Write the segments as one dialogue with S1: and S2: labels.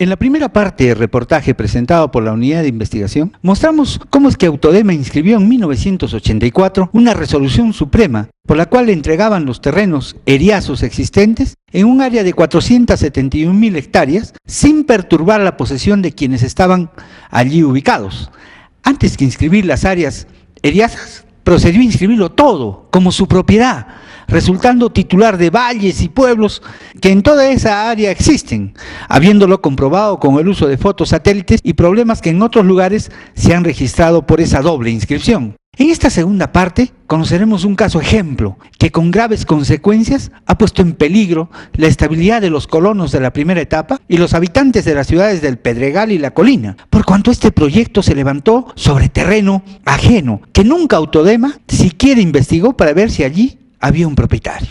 S1: En la primera parte del reportaje presentado por la Unidad de Investigación, mostramos cómo es que Autodema inscribió en 1984 una resolución suprema por la cual le entregaban los terrenos eriazos existentes en un área de 471.000 hectáreas sin perturbar la posesión de quienes estaban allí ubicados. Antes que inscribir las áreas eriazas, procedió a inscribirlo todo como su propiedad, resultando titular de valles y pueblos que en toda esa área existen, habiéndolo comprobado con el uso de fotosatélites y problemas que en otros lugares se han registrado por esa doble inscripción. En esta segunda parte conoceremos un caso ejemplo que con graves consecuencias ha puesto en peligro la estabilidad de los colonos de la primera etapa y los habitantes de las ciudades del Pedregal y La Colina, por cuanto este proyecto se levantó sobre terreno ajeno que nunca Autodema siquiera investigó para ver si allí había un propietario.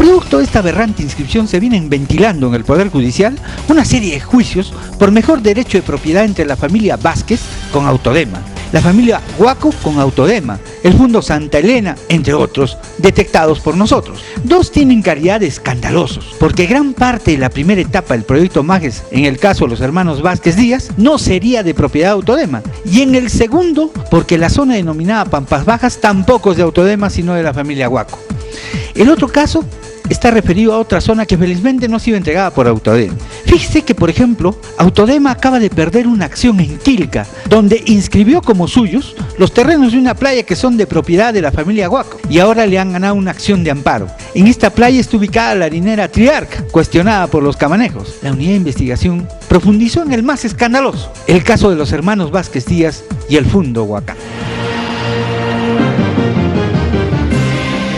S1: Producto de esta aberrante inscripción se vienen ventilando en el Poder Judicial una serie de juicios por mejor derecho de propiedad entre la familia Vázquez con Autodema, la familia Huaco con Autodema, el Fundo Santa Elena, entre otros, detectados por nosotros. Dos tienen calidad de escandalosos, porque gran parte de la primera etapa del proyecto Majes, en el caso de los hermanos Vázquez Díaz, no sería de propiedad de Autodema, y en el segundo, porque la zona denominada Pampas Bajas tampoco es de Autodema, sino de la familia Huaco. El otro caso está referido a otra zona que felizmente no ha sido entregada por Autodema. Fíjese que, por ejemplo, Autodema acaba de perder una acción en Tilca, donde inscribió como suyos los terrenos de una playa que son de propiedad de la familia Huaco, y ahora le han ganado una acción de amparo. En esta playa está ubicada la harinera Triarca, cuestionada por los camanejos. La unidad de investigación profundizó en el más escandaloso, el caso de los hermanos Vázquez Díaz y el Fundo Huacán.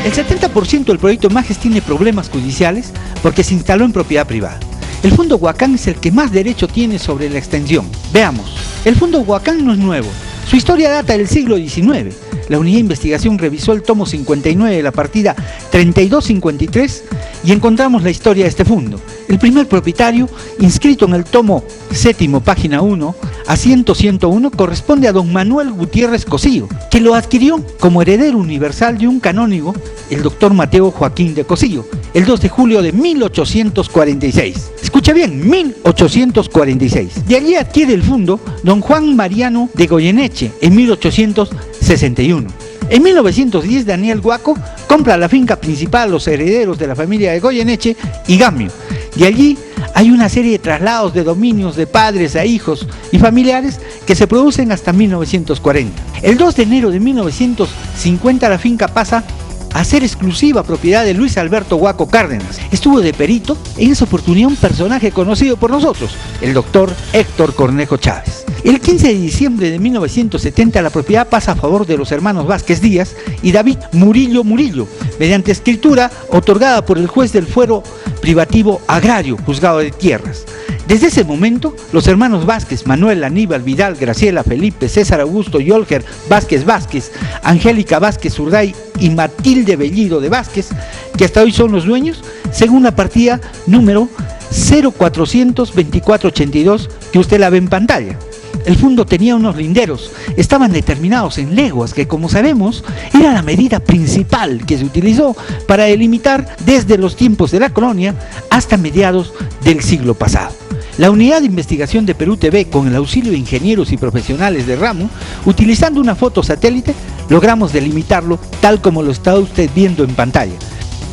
S1: El 70% del proyecto Majes tiene problemas judiciales porque se instaló en propiedad privada. El Fundo Huacán es el que más derecho tiene sobre la extensión. Veamos, el Fundo Huacán no es nuevo, su historia data del siglo XIX. La unidad de investigación revisó el tomo 59 de la partida 3253 y encontramos la historia de este fundo. El primer propietario, inscrito en el tomo séptimo, página 1, asiento 101, corresponde a don Manuel Gutiérrez Cosío, que lo adquirió como heredero universal de un canónigo, el doctor Mateo Joaquín de Cosío, el 2 de julio de 1846. Escucha bien, 1846. De allí adquiere el fundo don Juan Mariano de Goyeneche en 1861. En 1910, Daniel Huaco compra la finca principal a los herederos de la familia de Goyeneche y Gamio. De allí hay una serie de traslados de dominios de padres a hijos y familiares que se producen hasta 1940. El 2 de enero de 1950 la finca pasa a ser exclusiva propiedad de Luis Alberto Huaco Cárdenas. Estuvo de perito en esa oportunidad un personaje conocido por nosotros, el doctor Héctor Cornejo Chávez. El 15 de diciembre de 1970 la propiedad pasa a favor de los hermanos Vázquez Díaz y David Murillo Murillo, mediante escritura otorgada por el juez del fuero privativo agrario, juzgado de tierras. Desde ese momento, los hermanos Vázquez, Manuel, Aníbal, Vidal, Graciela, Felipe, César Augusto y Olger Vázquez Vázquez, Angélica Vázquez Urday y Matilde Bellido de Vázquez, que hasta hoy son los dueños, según la partida número 0400-2482 que usted la ve en pantalla. El fundo tenía unos linderos, estaban determinados en leguas, que como sabemos era la medida principal que se utilizó para delimitar desde los tiempos de la colonia hasta mediados del siglo pasado. La Unidad de Investigación de Perú TV, con el auxilio de ingenieros y profesionales de ramo, utilizando una foto satélite, logramos delimitarlo tal como lo está usted viendo en pantalla.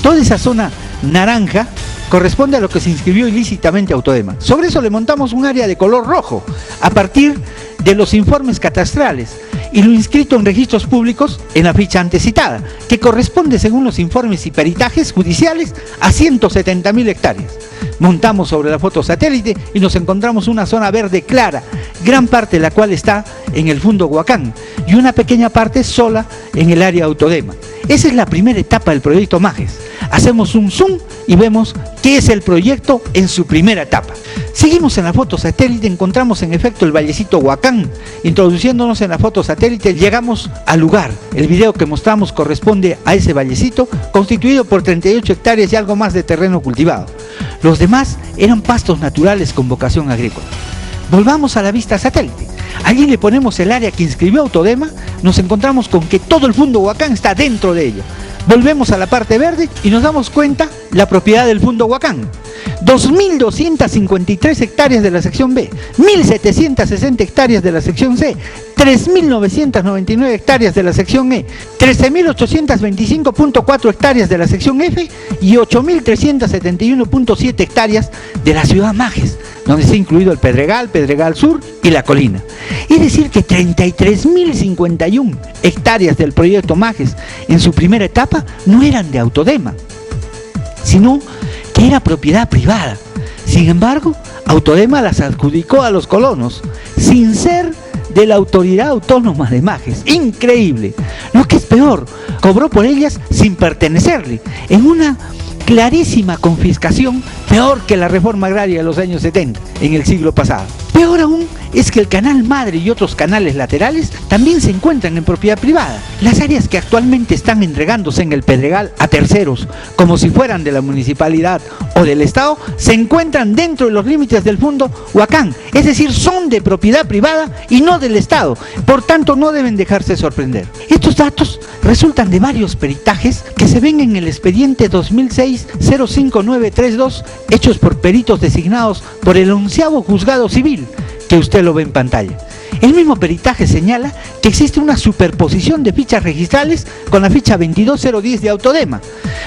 S1: Toda esa zona naranja corresponde a lo que se inscribió ilícitamente a Autodema. Sobre eso le montamos un área de color rojo, a partir de los informes catastrales, y lo inscrito en registros públicos en la ficha antecitada, que corresponde, según los informes y peritajes judiciales, a 170.000 hectáreas. Montamos sobre la foto satélite y nos encontramos una zona verde clara, gran parte de la cual está en el Fundo Huacán, y una pequeña parte sola en el área Autodema. Esa es la primera etapa del proyecto Majes. Hacemos un zoom y vemos qué es el proyecto en su primera etapa. Seguimos en la foto satélite, encontramos en efecto el vallecito Huacán. Introduciéndonos en la foto satélite, llegamos al lugar. El video que mostramos corresponde a ese vallecito, constituido por 38 hectáreas y algo más de terreno cultivado. Los demás eran pastos naturales con vocación agrícola. Volvamos a la vista satélite. Allí le ponemos el área que inscribió Autodema, nos encontramos con que todo el Fundo Huacán está dentro de ella. Volvemos a la parte verde y nos damos cuenta la propiedad del Fundo Huacán. 2.253 hectáreas de la sección B, 1.760 hectáreas de la sección C, 3.999 hectáreas de la sección E, 13.825.4 hectáreas de la sección F y 8.371.7 hectáreas de la ciudad Majes, donde se ha incluido el Pedregal, Pedregal Sur y La Colina. Es decir que 33.051 hectáreas del proyecto Majes en su primera etapa no eran de Autodema, sino que era propiedad privada. Sin embargo, Autodema las adjudicó a los colonos, sin ser de la Autoridad Autónoma de Majes. Increíble. Lo que es peor, cobró por ellas sin pertenecerle, en una clarísima confiscación, peor que la reforma agraria de los años 70, en el siglo pasado. Peor aún es que el canal madre y otros canales laterales también se encuentran en propiedad privada. Las áreas que actualmente están entregándose en el Pedregal a terceros, como si fueran de la municipalidad o del Estado, se encuentran dentro de los límites del Fundo Huacán, es decir, son de propiedad privada y no del Estado, por tanto no deben dejarse sorprender. Estos datos resultan de varios peritajes que se ven en el expediente 2006-05932, hechos por peritos designados por el 11º Juzgado Civil, que usted lo ve en pantalla. El mismo peritaje señala que existe una superposición de fichas registrales con la ficha 22010 de Autodema.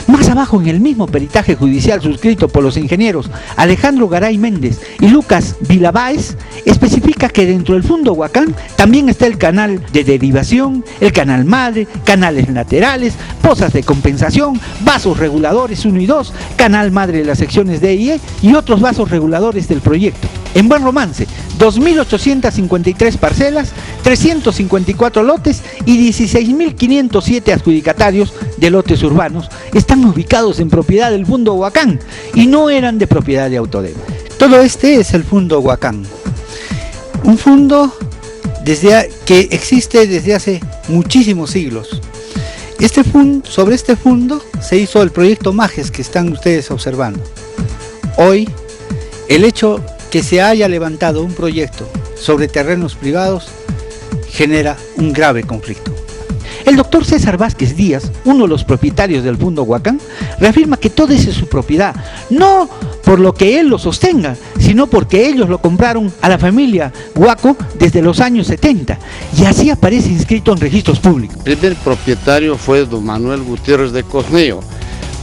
S1: Más abajo, en el mismo peritaje judicial suscrito por los ingenieros Alejandro Garay Méndez y Lucas Vilabáez, especifica que dentro del Fundo Huacán también está el canal de derivación, el canal madre, canales laterales, pozas de compensación, vasos reguladores 1 y 2, canal madre de las secciones D y E y otros vasos reguladores del proyecto. En buen romance, 2.853 parcelas, 354 lotes y 16.507 adjudicatarios de lotes urbanos están ubicados en propiedad del Fundo Huacán y no eran de propiedad de Autodema. Todo este es el Fundo Huacán, un fundo que existe desde hace muchísimos siglos. Sobre este fundo se hizo el proyecto Majes que están ustedes observando. Hoy, el hecho que se haya levantado un proyecto sobre terrenos privados genera un grave conflicto. El doctor César Vázquez Díaz, uno de los propietarios del Fundo Huacán, reafirma que todo es su propiedad, no por lo que él lo sostenga, sino porque ellos lo compraron a la familia Huaco desde los años 70 y así aparece inscrito en registros públicos.
S2: El primer propietario fue don Manuel Gutiérrez de Cosnillo,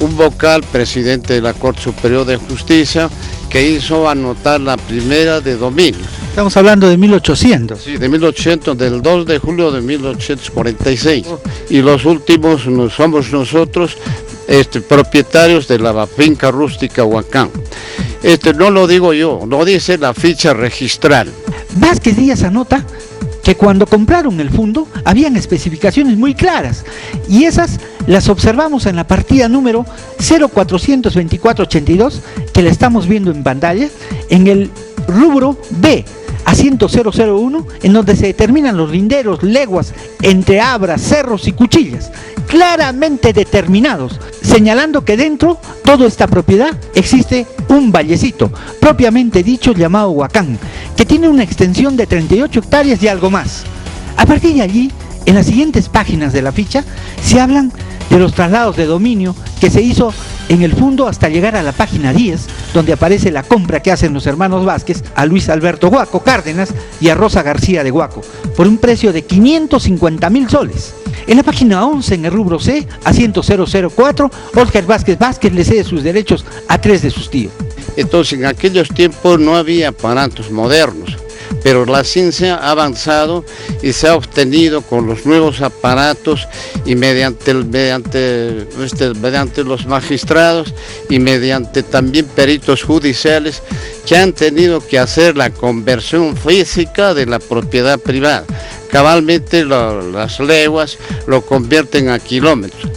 S2: un vocal presidente de la Corte Superior de Justicia que hizo anotar la primera de 2000.
S1: Estamos hablando de 1800.
S2: Sí, de 1800, del 2 de julio de 1846. Y los últimos somos nosotros, propietarios de la finca rústica Huacán. No lo digo yo, lo dice la ficha registral.
S1: Vázquez Díaz anota que cuando compraron el fundo habían especificaciones muy claras y esas las observamos en la partida número 042482 que la estamos viendo en pantalla, en el rubro B, asiento 001, en donde se determinan los linderos, leguas, entre abras, cerros y cuchillas, claramente determinados, señalando que dentro toda esta propiedad existe un vallecito, propiamente dicho llamado Huacán, que tiene una extensión de 38 hectáreas y algo más. A partir de allí, en las siguientes páginas de la ficha, se hablan de los traslados de dominio que se hizo en el fundo hasta llegar a la página 10, donde aparece la compra que hacen los hermanos Vázquez a Luis Alberto Huaco Cárdenas y a Rosa García de Huaco, por un precio de 550.000 soles. En la página 11, en el rubro C, asiento 004, Óscar Vázquez le cede sus derechos a 3 de sus tíos.
S2: Entonces, en aquellos tiempos no había aparatos modernos, pero la ciencia ha avanzado y se ha obtenido con los nuevos aparatos y mediante los magistrados y mediante también peritos judiciales que han tenido que hacer la conversión física de la propiedad privada. Cabalmente las leguas lo convierten a kilómetros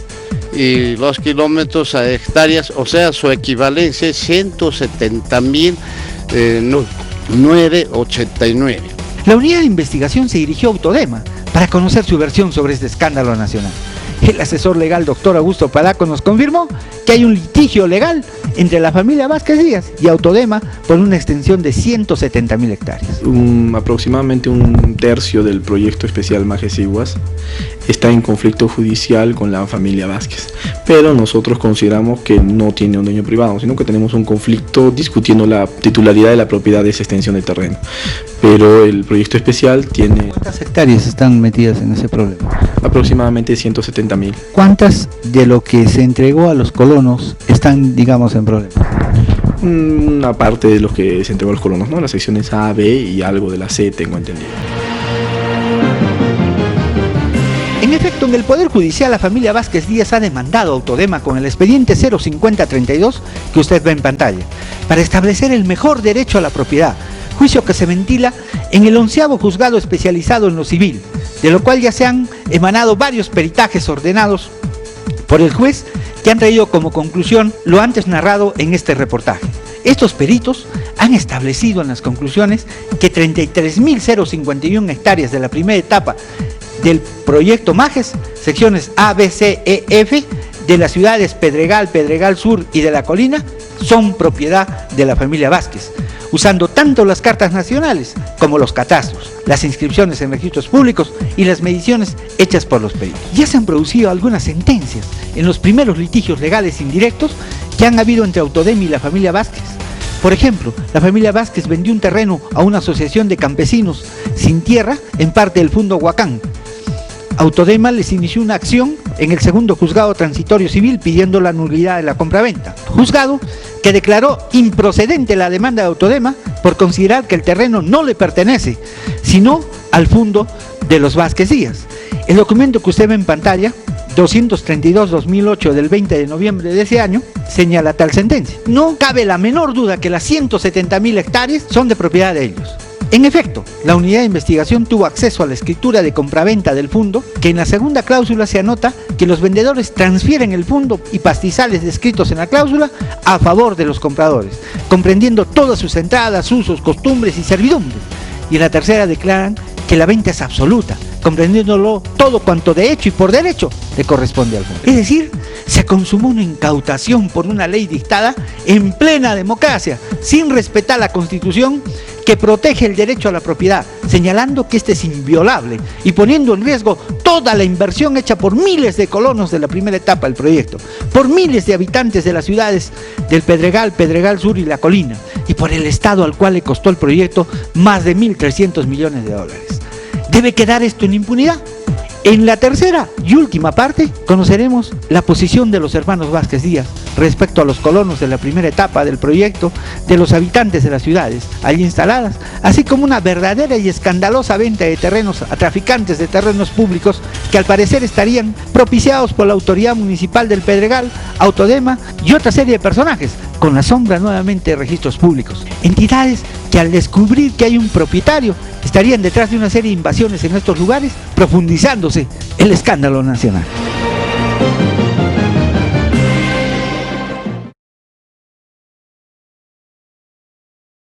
S2: y los kilómetros a hectáreas, o sea, su equivalencia es 170.989.
S1: La unidad de investigación se dirigió a Autodema para conocer su versión sobre este escándalo nacional. el asesor legal doctor Augusto Palaco nos confirmó que hay un litigio legal entre la familia Vázquez Díaz y Autodema por una extensión de 170.000 hectáreas.
S3: Aproximadamente un tercio del proyecto especial Majes Iguas está en conflicto judicial con la familia Vázquez, pero nosotros consideramos que no tiene un dueño privado, sino que tenemos un conflicto discutiendo la titularidad de la propiedad de esa extensión de terreno. Pero el proyecto especial tiene...
S1: ¿Cuántas hectáreas están metidas en ese problema?
S3: Aproximadamente 170.000.
S1: ¿Cuántas de lo que se entregó a los colonos están, digamos, en problema?
S3: Una parte de los que se entregó a los colonos, ¿no? Las secciones A, B y algo de la C, tengo entendido.
S1: En efecto, en el Poder Judicial la familia Vázquez Díaz ha demandado a Autodema con el expediente 05032 que usted ve en pantalla, para establecer el mejor derecho a la propiedad, juicio que se ventila en el 11º juzgado especializado en lo civil, de lo cual ya se han emanado varios peritajes ordenados por el juez que han traído como conclusión lo antes narrado en este reportaje. Estos peritos han establecido en las conclusiones que 33.051 hectáreas de la primera etapa del proyecto Majes, secciones A, B, C, E, F, de las ciudades Pedregal, Pedregal Sur y de La Colina, son propiedad de la familia Vázquez, usando tanto las cartas nacionales como los catastros, las inscripciones en registros públicos y las mediciones hechas por los peritos. Ya se han producido algunas sentencias en los primeros litigios legales indirectos que han habido entre Autodema y la familia Vázquez. Por ejemplo, la familia Vázquez vendió un terreno a una asociación de campesinos sin tierra en parte del Fundo Huacán. Autodema les inició una acción en el segundo juzgado transitorio civil pidiendo la nulidad de la compraventa. Juzgado que declaró improcedente la demanda de Autodema por considerar que el terreno no le pertenece, sino al Fundo de los Vázquez Díaz. El documento que usted ve en pantalla, 232-2008 del 20 de noviembre de ese año, señala tal sentencia. No cabe la menor duda que las 170.000 hectáreas son de propiedad de ellos. En efecto, la unidad de investigación tuvo acceso a la escritura de compraventa del fundo, que en la segunda cláusula se anota que los vendedores transfieren el fundo y pastizales descritos en la cláusula a favor de los compradores, comprendiendo todas sus entradas, usos, costumbres y servidumbres. Y en la tercera declaran que la venta es absoluta, comprendiéndolo todo cuanto de hecho y por derecho le corresponde al fondo. Es decir, se consumó una incautación por una ley dictada en plena democracia, sin respetar la Constitución que protege el derecho a la propiedad, señalando que este es inviolable y poniendo en riesgo toda la inversión hecha por miles de colonos de la primera etapa del proyecto, por miles de habitantes de las ciudades del Pedregal, Pedregal Sur y La Colina, y por el Estado al cual le costó el proyecto más de 1.300 millones de dólares. ¿Debe quedar esto en impunidad? En la tercera y última parte conoceremos la posición de los hermanos Vázquez Díaz respecto a los colonos de la primera etapa del proyecto, de los habitantes de las ciudades allí instaladas, así como una verdadera y escandalosa venta de terrenos a traficantes de terrenos públicos que al parecer estarían propiciados por la autoridad municipal del Pedregal, Autodema y otra serie de personajes, con la sombra nuevamente de registros públicos. Entidades que al descubrir que hay un propietario estarían detrás de una serie de invasiones en estos lugares, profundizándose el escándalo nacional.